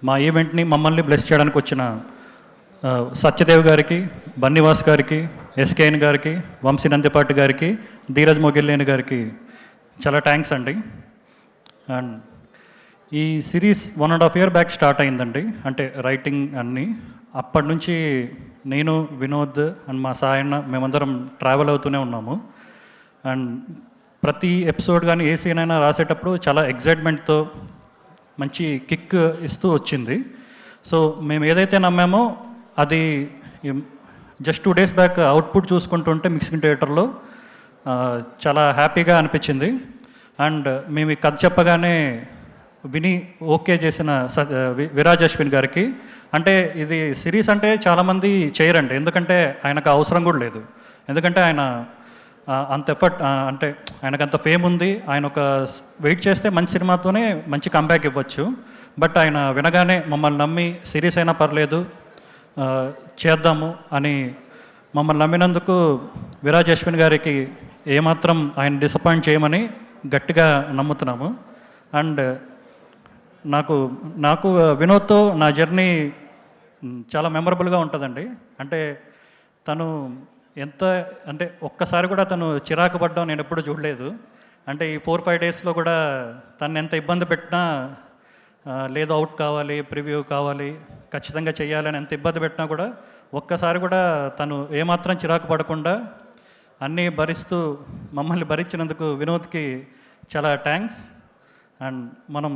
మా ఈవెంట్ని మమ్మల్ని బ్లెస్ చేయడానికి వచ్చిన సత్యదేవ్ గారికి, బన్నివాస్ గారికి, ఎస్కేఎన్ గారికి, వంశీ నందిపాటి గారికి, ధీరజ్ మొగిల్లేని గారికి చాలా థ్యాంక్స్ అండి. అండ్ ఈ సిరీస్ 1.5 year బ్యాక్ స్టార్ట్ అయిందండి, అంటే రైటింగ్ అన్నీ. అప్పటి నుంచి నేను, వినోద్ అండ్ మా సాయన్న మేమందరం ట్రావెల్ అవుతూనే ఉన్నాము. అండ్ ప్రతి ఎపిసోడ్ కానీ ఏ సీన్ అయినా రాసేటప్పుడు చాలా ఎగ్జైట్మెంట్తో మంచి కిక్ ఇస్తూ వచ్చింది. సో మేము ఏదైతే నమ్మామో అది జస్ట్ 2 days బ్యాక్ అవుట్పుట్ చూసుకుంటుంటే మిక్సింగ్ థియేటర్లో చాలా హ్యాపీగా అనిపించింది. అండ్ మేము ఈ కథ చెప్పగానే విని ఓకే చేసిన విరాజ్ అశ్విన్ గారికి, అంటే ఇది సిరీస్ అంటే చాలామంది చేయరండి, ఎందుకంటే ఆయనకు అవసరం కూడా లేదు. ఎందుకంటే ఆయన అంత ఎఫర్ట్, అంటే ఆయనకు అంత ఫేమ్ ఉంది. ఆయన ఒక వెయిట్ చేస్తే మంచి సినిమాతోనే మంచి కంబ్యాక్ ఇవ్వచ్చు. బట్ ఆయన వినగానే మమ్మల్ని నమ్మి సిరీస్ అయినా పర్లేదు చేద్దాము అని మమ్మల్ని నమ్మినందుకు విరాజ్ అశ్విన్ గారికి ఏమాత్రం ఆయన డిసప్పాయింట్ చేయమని గట్టిగా నమ్ముతున్నాము. అండ్ నాకు వినోద్తో నా జర్నీ చాలా మెమరబుల్గా ఉంటుందండి. అంటే తను ఎంత, అంటే ఒక్కసారి కూడా తను చిరాకు పడ్డం నేను ఎప్పుడు చూడలేదు. అంటే ఈ 4-5 daysలో కూడా తను ఎంత ఇబ్బంది పెట్టినా, లేదు అవుట్ కావాలి, ప్రివ్యూ కావాలి, ఖచ్చితంగా చేయాలని ఎంత ఇబ్బంది పెట్టినా కూడా ఒక్కసారి కూడా తను ఏమాత్రం చిరాకు పడకుండా అన్నీ భరిస్తూ మమ్మల్ని భరించినందుకు వినోద్కి చాలా థ్యాంక్స్. అండ్ మనం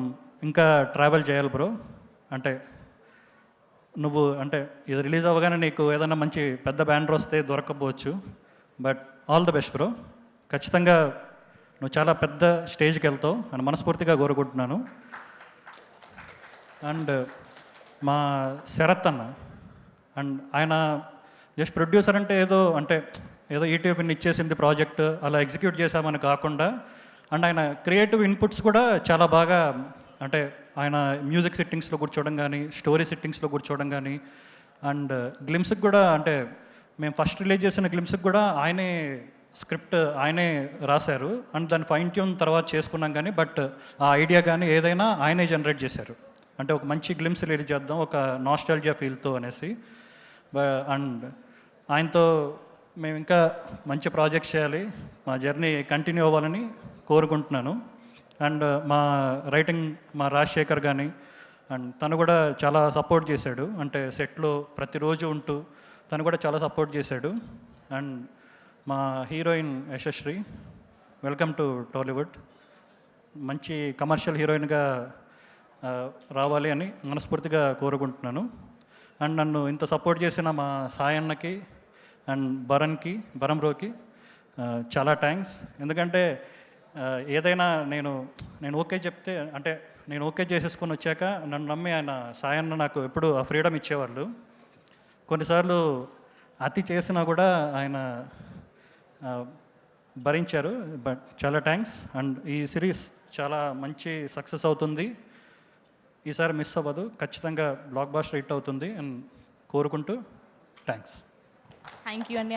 ఇంకా ట్రావెల్ చేయాలి బ్రో. అంటే నువ్వు, అంటే ఇది రిలీజ్ అవ్వగానే నీకు ఏదైనా మంచి పెద్ద బ్యానర్ వస్తే దొరకకపోవచ్చు, but all the best bro. ఖచ్చితంగా నువ్వు చాలా పెద్ద స్టేజ్కి వెళ్తావు అని మనస్ఫూర్తిగా కోరుకుంటున్నాను. అండ్ మా శరత్ అన్న, అండ్ ఆయన జస్ట్ ప్రొడ్యూసర్ అంటే ఏదో ఈటీవీని ఇచ్చేసింది ప్రాజెక్ట్ అలా ఎగ్జిక్యూట్ చేశామని కాకుండా, అండ్ ఆయన క్రియేటివ్ ఇన్పుట్స్ కూడా చాలా బాగా, అంటే ఆయన మ్యూజిక్ సిట్టింగ్స్లో కూర్చోవడం కానీ, స్టోరీ సిట్టింగ్స్లో కూర్చోవడం కానీ, అండ్ గ్లిమ్స్కి కూడా, అంటే మేము ఫస్ట్ రిలీజ్ చేసిన గ్లిమ్స్కి కూడా ఆయనే స్క్రిప్ట్ ఆయనే రాశారు. అండ్ దాన్ని ఫైన్ ట్యూన్ తర్వాత చేసుకున్నాం కానీ, బట్ ఆ ఐడియా కానీ ఏదైనా ఆయనే జనరేట్ చేశారు. అంటే ఒక మంచి గ్లిమ్స్ రిలీజ్ చేద్దాం ఒక నాస్టాల్జియా ఫీల్తో అనేసి. అండ్ ఆయనతో మేము ఇంకా మంచి ప్రాజెక్ట్స్ చేయాలి, మా జర్నీ కంటిన్యూ అవ్వాలని కోరుకుంటున్నాను. అండ్ మా రైటింగ్ మా రాజశేఖర్ కానీ, అండ్ తను కూడా చాలా సపోర్ట్ చేశాడు. అంటే సెట్లో ప్రతిరోజు ఉంటూ తను కూడా చాలా సపోర్ట్ చేశాడు. అండ్ మా heroine Yashasri, welcome to Tollywood. మంచి కమర్షియల్ హీరోయిన్గా రావాలి అని మనస్ఫూర్తిగా కోరుకుంటున్నాను. అండ్ నన్ను ఇంత సపోర్ట్ చేసిన మా సాయన్నకి అండ్ భరం బ్రోకి చాలా థ్యాంక్స్. ఎందుకంటే ఏదైనా నేను ఓకే చెప్తే, అంటే నేను ఓకే చేసేసుకొని వచ్చాక నన్ను నమ్మి ఆయన సాయన్న నాకు ఎప్పుడు ఆ ఫ్రీడమ్ ఇచ్చేవాళ్ళు. కొన్నిసార్లు అతి చేసినా కూడా ఆయన భరించారు. బట్ చాలా థ్యాంక్స్. అండ్ ఈ సిరీస్ చాలా మంచి సక్సెస్ అవుతుంది, ఈసారి మిస్ అవ్వదు, ఖచ్చితంగా బ్లాక్ బస్టర్ హిట్ అవుతుంది అని కోరుకుంటూ థ్యాంక్స్. థ్యాంక్ యూ అండి.